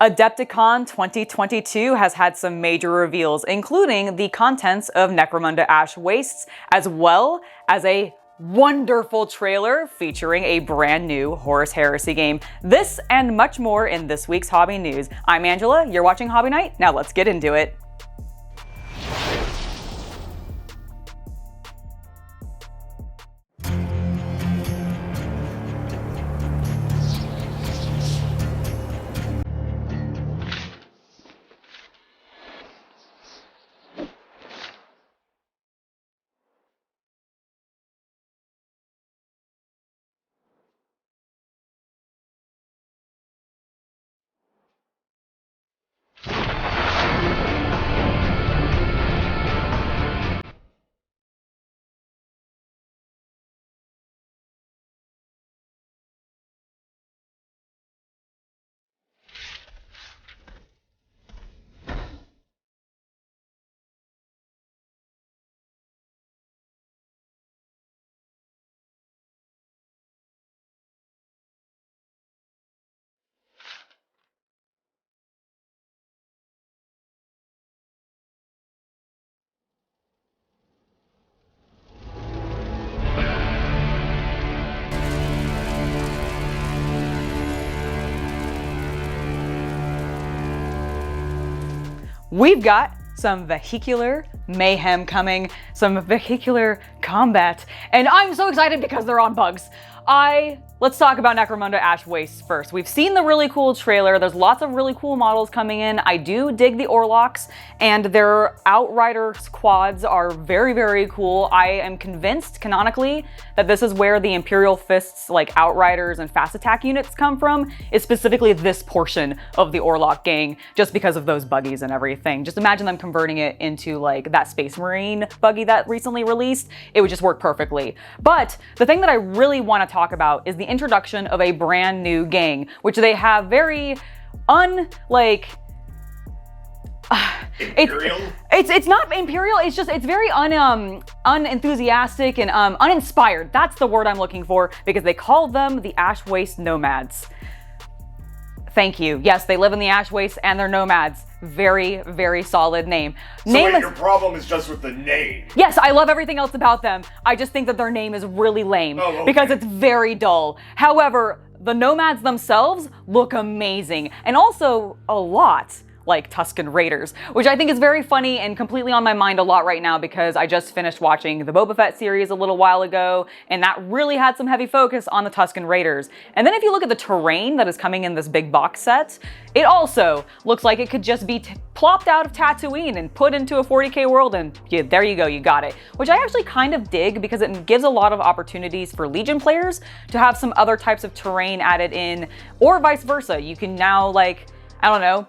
AdeptiCon 2022 has had some major reveals, including the contents of Necromunda Ash Wastes, as well as a wonderful trailer featuring a brand new Horus Heresy game. This and much more in this week's Hobby News. I'm Angela, you're watching Hobby Night. Now let's get into it. We've got some vehicular mayhem coming, some vehicular combat, and I'm so excited because they're on bugs. Let's talk about Necromunda Ash Wastes first. We've seen the really cool trailer. There's lots of really cool models coming in. I do dig the Awlrachs, and their Outrider quads are very, very cool. I am convinced, canonically, that this is where the Imperial Fists, like Outriders and fast attack units come from, is specifically this portion of the Awlrach gang, just because of those buggies and everything. Just imagine them converting it into like that Space Marine buggy that recently released. It would just work perfectly. But the thing that I really want to talk about is the introduction of a brand new gang, which they have very Imperial? It's not Imperial, it's very unenthusiastic and uninspired. That's the word I'm looking for, because they call them the Ash Waste Nomads. Thank you. Yes, they live in the Ash Waste and they're nomads. Very, very solid name. So wait, your problem is just with the name? Yes, I love everything else about them. I just think that their name is really lame because it's very dull. However, the nomads themselves look amazing, and also a lot like Tusken Raiders, which I think is very funny and completely on my mind a lot right now because I just finished watching the Boba Fett series a little while ago, and that really had some heavy focus on the Tusken Raiders. And then if you look at the terrain that is coming in this big box set, it also looks like it could just be plopped out of Tatooine and put into a 40k world, and there you go, you got it. Which I actually kind of dig because it gives a lot of opportunities for Legion players to have some other types of terrain added in, or vice versa. You can now, like, I don't know,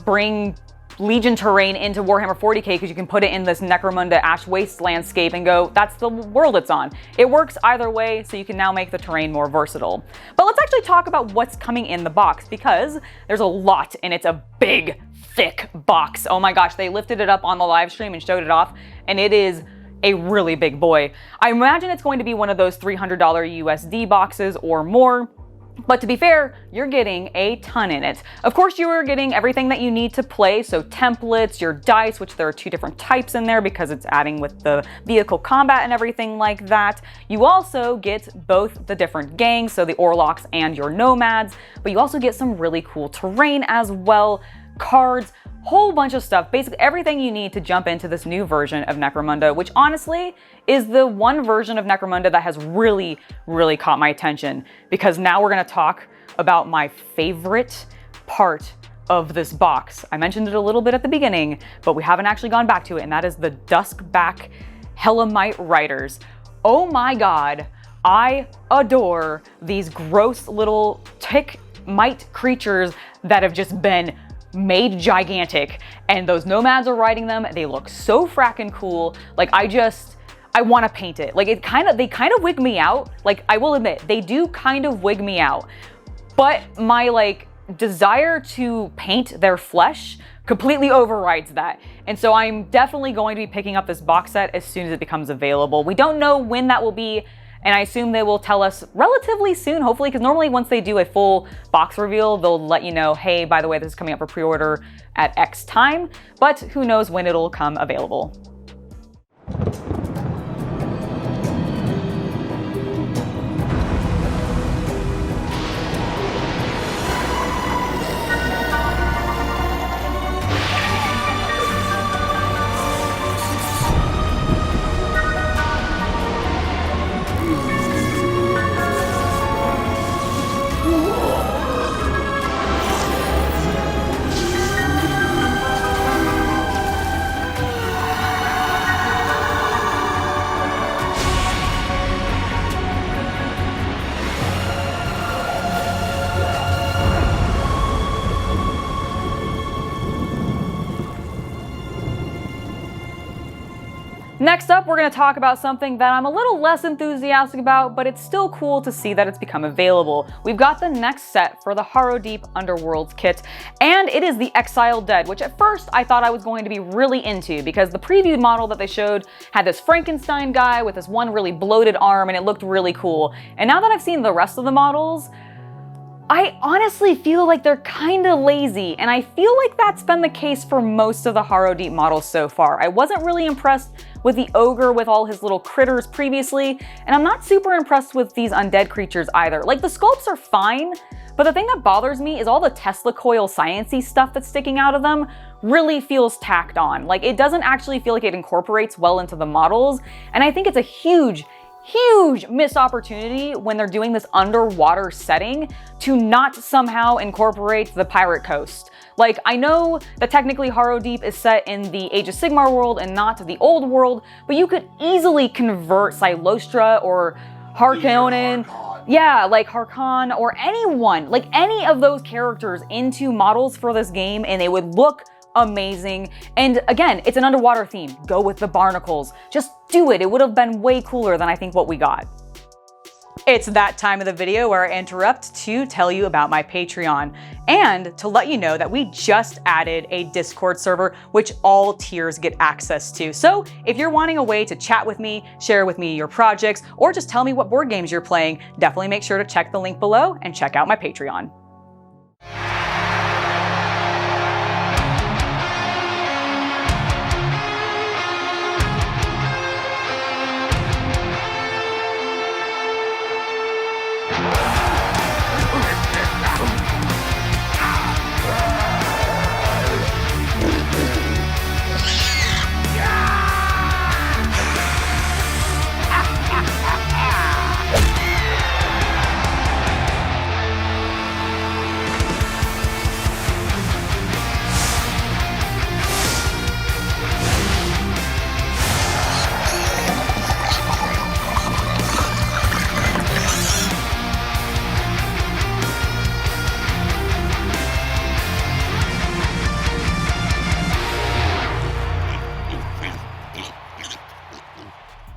bring Legion terrain into Warhammer 40k because you can put it in this Necromunda Ash Waste landscape and go, that's the world it's on. It works either way, so you can now make the terrain more versatile. But let's actually talk about what's coming in the box, because there's a lot, and it's a big, thick box. Oh my gosh, they lifted it up on the live stream and showed it off, and it is a really big boy. I imagine it's going to be one of those $300 USD boxes or more. But to be fair, you're getting a ton in it. Of course, you are getting everything that you need to play, so templates, your dice, which there are 2 different types in there because it's adding with the vehicle combat and everything like that. You also get both the different gangs, so the Awlrachs and your Nomads, but you also get some really cool terrain as well, cards, whole bunch of stuff, basically everything you need to jump into this new version of Necromunda, which honestly is the one version of Necromunda that has really, really caught my attention, because now we're going to talk about my favorite part of this box. I mentioned it a little bit at the beginning, but we haven't actually gone back to it, and that is the Duskback Hellamite Riders. Oh my god, I adore these gross little tick mite creatures that have just been made gigantic, and those nomads are riding them. They look so frackin' cool. Like, I want to paint it. Like, they kind of wig me out. Like, I will admit, they do kind of wig me out, but my like desire to paint their flesh completely overrides that. And so I'm definitely going to be picking up this box set as soon as it becomes available. We don't know when that will be, and I assume they will tell us relatively soon, hopefully, because normally once they do a full box reveal, they'll let you know, hey, by the way, this is coming up for pre-order at X time, but who knows when it'll come available. Next up, we're going to talk about something that I'm a little less enthusiastic about, but it's still cool to see that it's become available. We've got the next set for the Harrowdeep Underworlds kit, and it is the Exiled Dead, which at first I thought I was going to be really into because the preview model that they showed had this Frankenstein guy with this one really bloated arm, and it looked really cool. And now that I've seen the rest of the models, I honestly feel like they're kinda lazy, and I feel like that's been the case for most of the Harrowdeep models so far. I wasn't really impressed with the ogre with all his little critters previously, and I'm not super impressed with these undead creatures either. Like, the sculpts are fine, but the thing that bothers me is all the Tesla coil science-y stuff that's sticking out of them really feels tacked on. Like, it doesn't actually feel like it incorporates well into the models, and I think it's a huge missed opportunity when they're doing this underwater setting to not somehow incorporate the pirate coast. Like, I know that technically Harrowdeep is set in the Age of Sigmar world and not the old world, but you could easily convert Silostra or Harkonnen, yeah, like Harkon or anyone, like any of those characters into models for this game, and they would look amazing. And again, it's an underwater theme. Go with the barnacles. Just do it. It would have been way cooler than I think what we got. It's that time of the video where I interrupt to tell you about my Patreon and to let you know that we just added a Discord server which all tiers get access to. So if you're wanting a way to chat with me, share with me your projects, or just tell me what board games you're playing, definitely make sure to check the link below and check out my Patreon.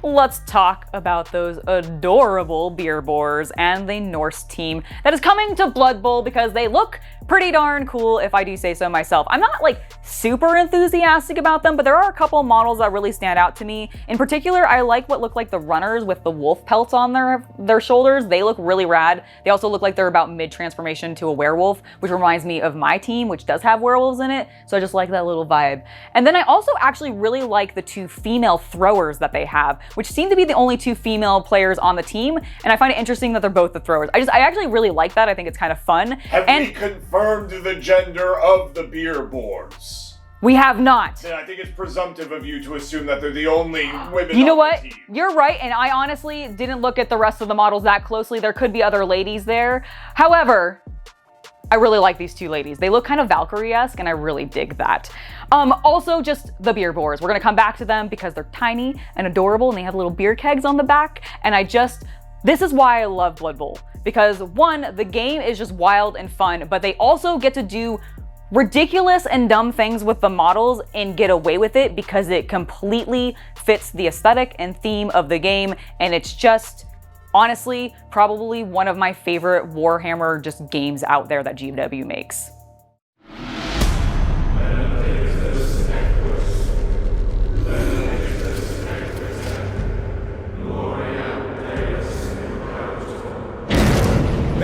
Let's talk about those adorable beer boars and the Norse team that is coming to Blood Bowl because they look pretty darn cool, if I do say so myself. I'm not like super enthusiastic about them, but there are a couple models that really stand out to me. In particular, I like what look like the runners with the wolf pelts on their shoulders. They look really rad. They also look like they're about mid-transformation to a werewolf, which reminds me of my team, which does have werewolves in it. So I just like that little vibe. And then I also actually really like the two female throwers that they have, which seem to be the only two female players on the team. And I find it interesting that they're both the throwers. I actually really like that. I think it's kind of fun. Have we confirmed the gender of the beer boards? We have not. Then I think it's presumptive of you to assume that they're the only women You know on what? the team. You're right, and I honestly didn't look at the rest of the models that closely. There could be other ladies there. However, I really like these two ladies. They look kind of Valkyrie-esque, and I really dig that. Also, just the beer boars. We're gonna come back to them because they're tiny and adorable, and they have little beer kegs on the back, and this is why I love Blood Bowl. Because one, the game is just wild and fun, but they also get to do ridiculous and dumb things with the models and get away with it because it completely fits the aesthetic and theme of the game, and it's just, honestly, probably one of my favorite Warhammer just games out there that GW makes.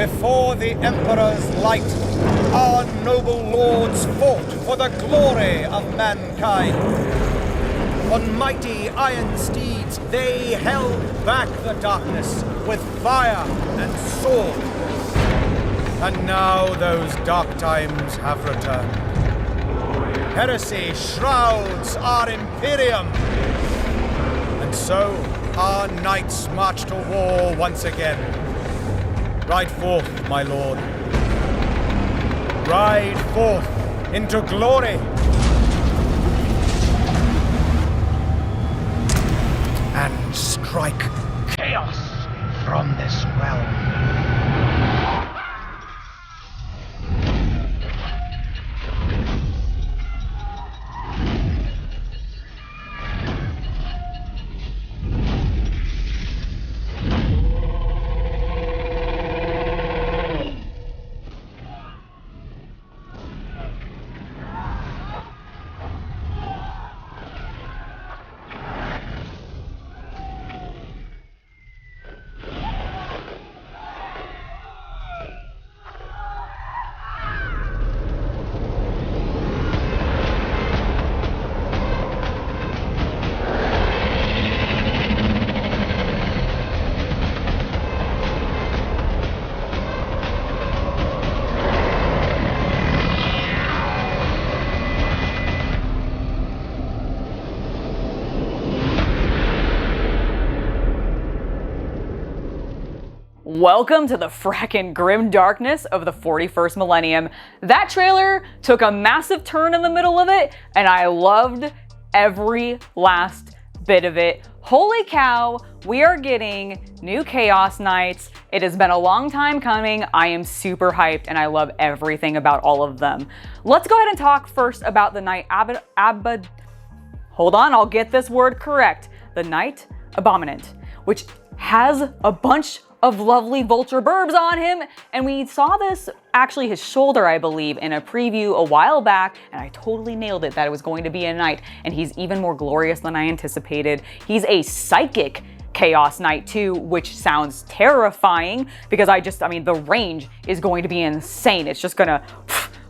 Before the Emperor's light, our noble lords fought for the glory of mankind. On mighty iron steeds, they held back the darkness with fire and sword. And now those dark times have returned. Heresy shrouds our Imperium. And so, our knights march to war once again. Ride forth, my lord. Ride forth into glory. And strike chaos from this realm. Welcome to the frackin' grim darkness of the 41st millennium. That trailer took a massive turn in the middle of it, and I loved every last bit of it. Holy cow, we are getting new Chaos Knights. It has been a long time coming. I am super hyped, and I love everything about all of them. Let's go ahead and talk first about the Knight hold on, I'll get this word correct. The Knight Abominant, which has a bunch of lovely vulture burbs on him, and we saw this, actually his shoulder I believe, in a preview a while back, and I totally nailed it that it was going to be a knight, and he's even more glorious than I anticipated. He's a psychic Chaos Knight too, which sounds terrifying because I mean the range is going to be insane. It's just gonna,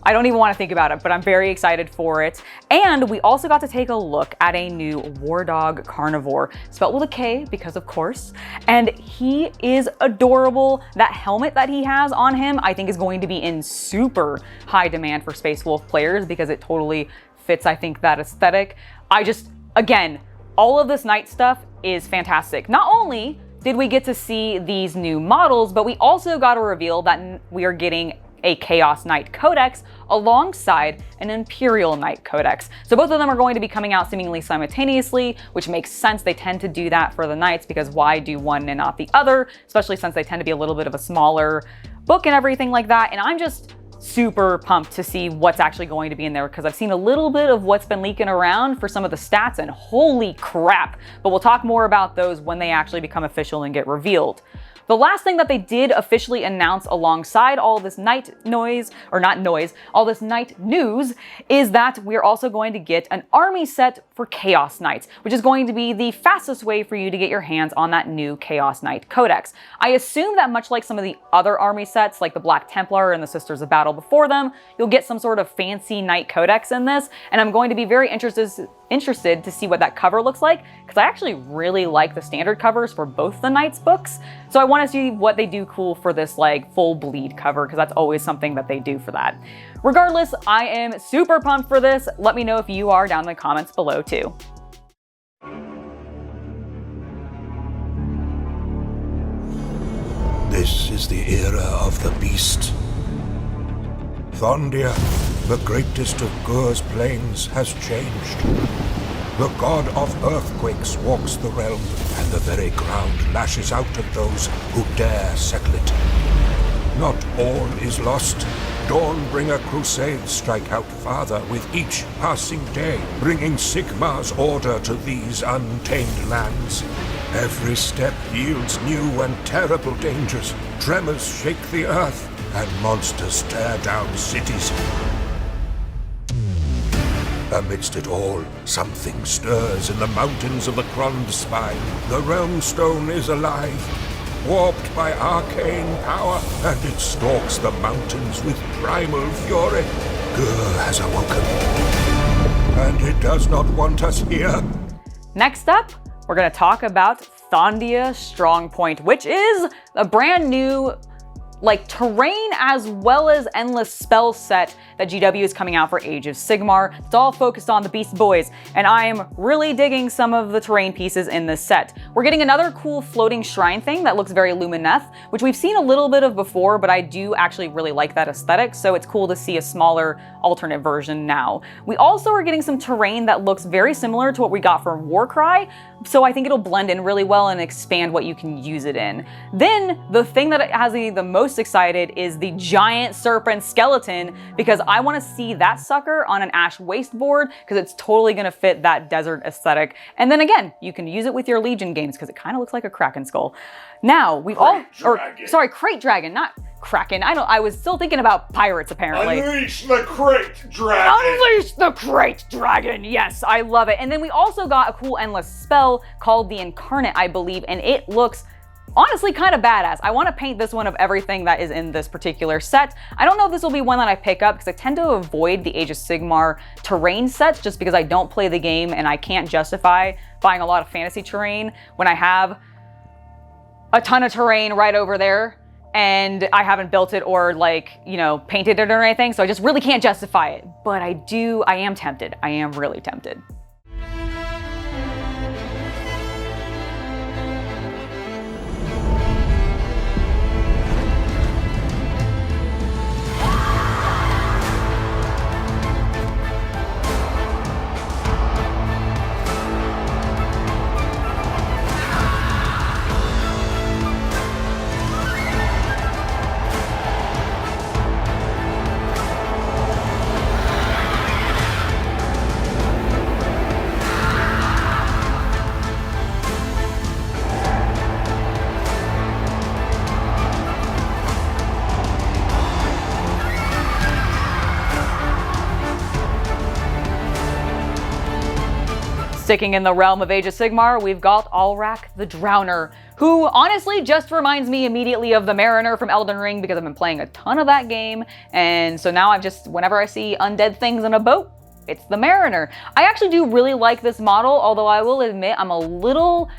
I don't even want to think about it, but I'm very excited for it. And we also got to take a look at a new War Dog Carnivore, spelled with a K because of course, and he is adorable. That helmet that he has on him I think is going to be in super high demand for Space Wolf players because it totally fits, I think, that aesthetic. Again, all of this knight stuff is fantastic. Not only did we get to see these new models, but we also got to reveal that we are getting a Chaos Knight Codex alongside an Imperial Knight Codex. So both of them are going to be coming out seemingly simultaneously, which makes sense. They tend to do that for the Knights because why do one and not the other, especially since they tend to be a little bit of a smaller book and everything like that. And I'm just super pumped to see what's actually going to be in there because I've seen a little bit of what's been leaking around for some of the stats and holy crap. But we'll talk more about those when they actually become official and get revealed. The last thing that they did officially announce alongside all this knight noise, or not noise, all this knight news, is that we're also going to get an army set for Chaos Knights, which is going to be the fastest way for you to get your hands on that new Chaos Knight Codex. I assume that much like some of the other army sets, like the Black Templar and the Sisters of Battle before them, you'll get some sort of fancy Knight Codex in this, and I'm going to be very interested to see what that cover looks like, because I actually really like the standard covers for both the Knights books. So I want to see what they do cool for this like full bleed cover, because that's always something that they do for that. Regardless, I am super pumped for this. Let me know if you are down in the comments below too. This is the era of the beast. Thondian, the greatest of Gur's plains, has changed. The god of earthquakes walks the realm, and the very ground lashes out at those who dare settle it. Not all is lost. Dawnbringer crusades strike out farther with each passing day, bringing Sigmar's order to these untamed lands. Every step yields new and terrible dangers. Tremors shake the earth, and monsters tear down cities. Amidst it all, something stirs in the mountains of the Krond Spine. The realm stone is alive. warped by arcane power, and it stalks the mountains with primal fury. Gur has awoken, and it does not want us here. Next up, we're going to talk about Thondian Strongpoint, which is a brand new terrain as well as endless spell set that GW is coming out for Age of Sigmar. It's all focused on the Beast Boys, and I am really digging some of the terrain pieces in this set. We're getting another cool floating shrine thing that looks very Lumineth, which we've seen a little bit of before, but I do actually really like that aesthetic, so it's cool to see a smaller alternate version now. We also are getting some terrain that looks very similar to what we got from Warcry, so I think it'll blend in really well and expand what you can use it in. Then, the thing that has me the most excited is the giant serpent skeleton, because I want to see that sucker on an Ash Waste board, because it's totally going to fit that desert aesthetic. And then again, you can use it with your Legion games, because it kind of looks like a Kraken skull. Now, Crate Dragon, not Kraken. I was still thinking about pirates, apparently. Unleash the Crate Dragon! Unleash the Crate Dragon! Yes, I love it. And then we also got a cool endless spell called the Incarnate, I believe, and it looks honestly kind of badass. I want to paint this one of everything that is in this particular set. I don't know if this will be one that I pick up, because I tend to avoid the Age of Sigmar terrain sets just because I don't play the game and I can't justify buying a lot of fantasy terrain when I have a ton of terrain right over there and I haven't built it or painted it or anything, so I just really can't justify it. But I am tempted. I am really tempted. Sticking in the realm of Age of Sigmar, we've got Awlrach the Drowner, who honestly just reminds me immediately of the Mariner from Elden Ring, because I've been playing a ton of that game, and so now whenever I see undead things in a boat, it's the Mariner. I actually do really like this model, although I will admit I'm a little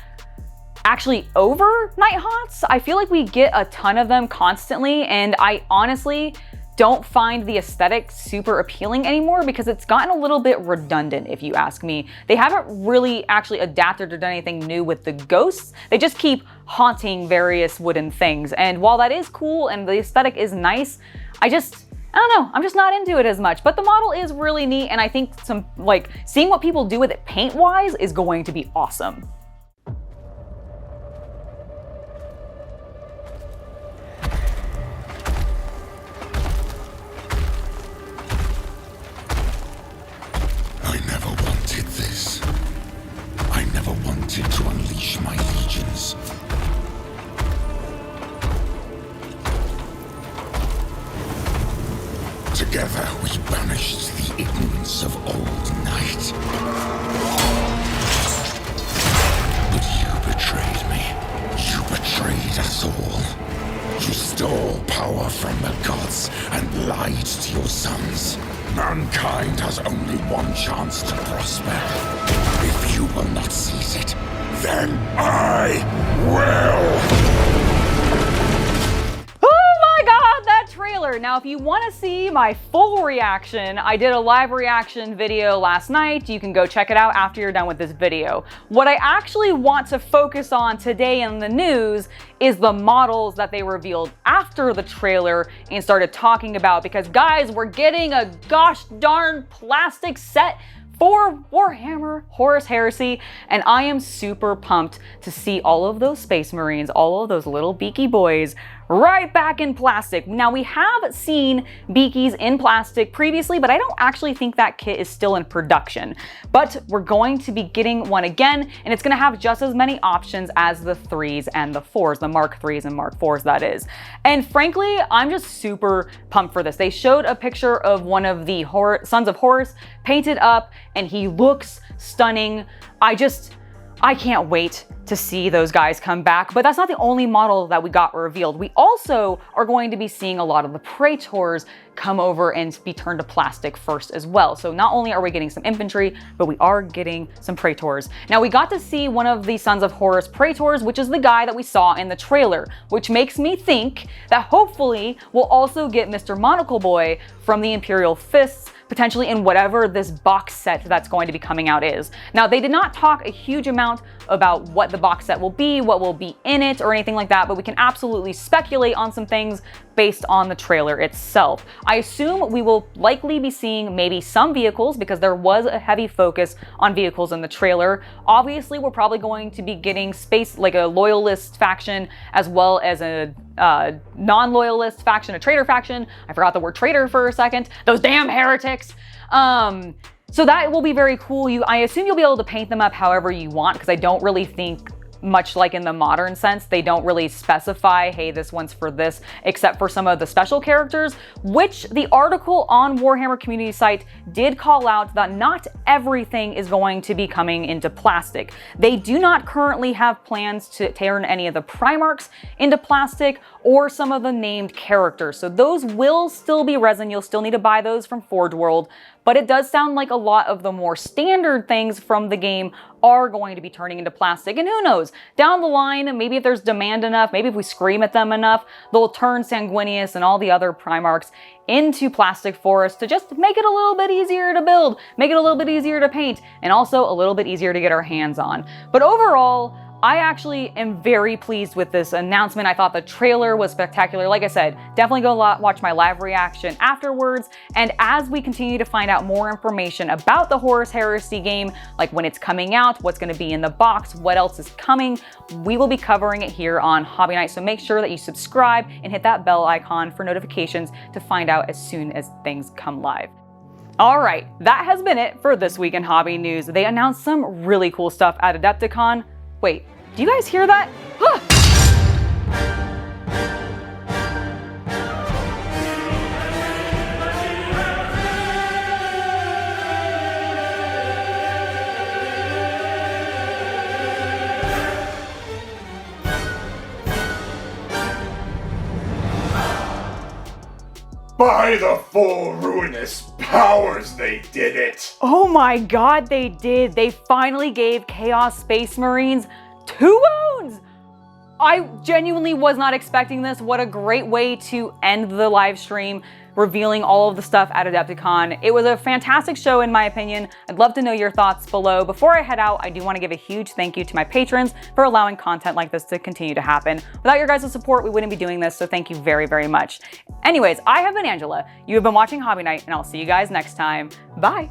actually over Nighthaunts. I feel like we get a ton of them constantly, and I honestly don't find the aesthetic super appealing anymore, because it's gotten a little bit redundant, if you ask me. They haven't really actually adapted or done anything new with the ghosts. They just keep haunting various wooden things. And while that is cool and the aesthetic is nice, I don't know, I'm just not into it as much. But the model is really neat, and I think seeing what people do with it paint-wise is going to be awesome. To unleash my legions. Together we banished the ignorance of old night. But you betrayed me. You betrayed us all. You stole power from the gods and lied to your sons. Mankind has only one chance to prosper. If you will not seize it, then I will! Oh my god, that trailer! Now, if you want to see my full reaction, I did a live reaction video last night. You can go check it out after you're done with this video. What I actually want to focus on today in the news is the models that they revealed after the trailer and started talking about, because guys, we're getting a gosh darn plastic set for Warhammer Horus Heresy, and I am super pumped to see all of those Space Marines, all of those little beaky boys, right back in plastic. Now, we have seen beakies in plastic previously, but I don't actually think that kit is still in production. But we're going to be getting one again, and it's gonna have just as many options as the 3s and the 4s, the Mark 3s and Mark 4s, that is. And frankly, I'm just super pumped for this. They showed a picture of one of the Sons of Horus painted up, and he looks stunning. I can't wait to see those guys come back, but that's not the only model that we got revealed. We also are going to be seeing a lot of the Praetors come over and be turned to plastic first as well. So not only are we getting some infantry, but we are getting some Praetors. Now we got to see one of the Sons of Horus Praetors, which is the guy that we saw in the trailer, which makes me think that hopefully we'll also get Mr. Monocle Boy from the Imperial Fists, potentially in whatever this box set that's going to be coming out is. Now, they did not talk a huge amount about what the box set will be, what will be in it, or anything like that, but we can absolutely speculate on some things based on the trailer itself. I assume we will likely be seeing maybe some vehicles because there was a heavy focus on vehicles in the trailer. Obviously, we're probably going to be getting space, like a loyalist faction, as well as a non-loyalist faction, a traitor faction. I forgot the word traitor for a second. Those damn heretics. So that will be very cool. I assume you'll be able to paint them up however you want, because I don't really think, much like in the modern sense, they don't really specify, hey, this one's for this, except for some of the special characters, which the article on Warhammer community site did call out that not everything is going to be coming into plastic. They do not currently have plans to turn any of the Primarchs into plastic or some of the named characters. So those will still be resin. You'll still need to buy those from Forge World. But it does sound like a lot of the more standard things from the game are going to be turning into plastic. And who knows, down the line, maybe if there's demand enough, maybe if we scream at them enough, they'll turn Sanguinius and all the other Primarchs into plastic for us to just make it a little bit easier to build, make it a little bit easier to paint, and also a little bit easier to get our hands on. But overall, I actually am very pleased with this announcement. I thought the trailer was spectacular. Like I said, definitely go watch my live reaction afterwards. And as we continue to find out more information about the Horus Heresy game, like when it's coming out, what's going to be in the box, what else is coming, we will be covering it here on Hobby Night. So make sure that you subscribe and hit that bell icon for notifications to find out as soon as things come live. All right, that has been it for this week in Hobby News. They announced some really cool stuff at AdeptiCon. Wait, do you guys hear that? By the full ruinous powers, they did it! Oh my god, they did! They finally gave Chaos Space Marines 2 wounds! I genuinely was not expecting this. What a great way to end the live stream, revealing all of the stuff at AdeptiCon. It was a fantastic show in my opinion. I'd love to know your thoughts below. Before I head out, I do want to give a huge thank you to my patrons for allowing content like this to continue to happen. Without your guys' support, we wouldn't be doing this, so thank you very, very much. Anyways, I have been Angela. You have been watching Hobby Night, and I'll see you guys next time. Bye!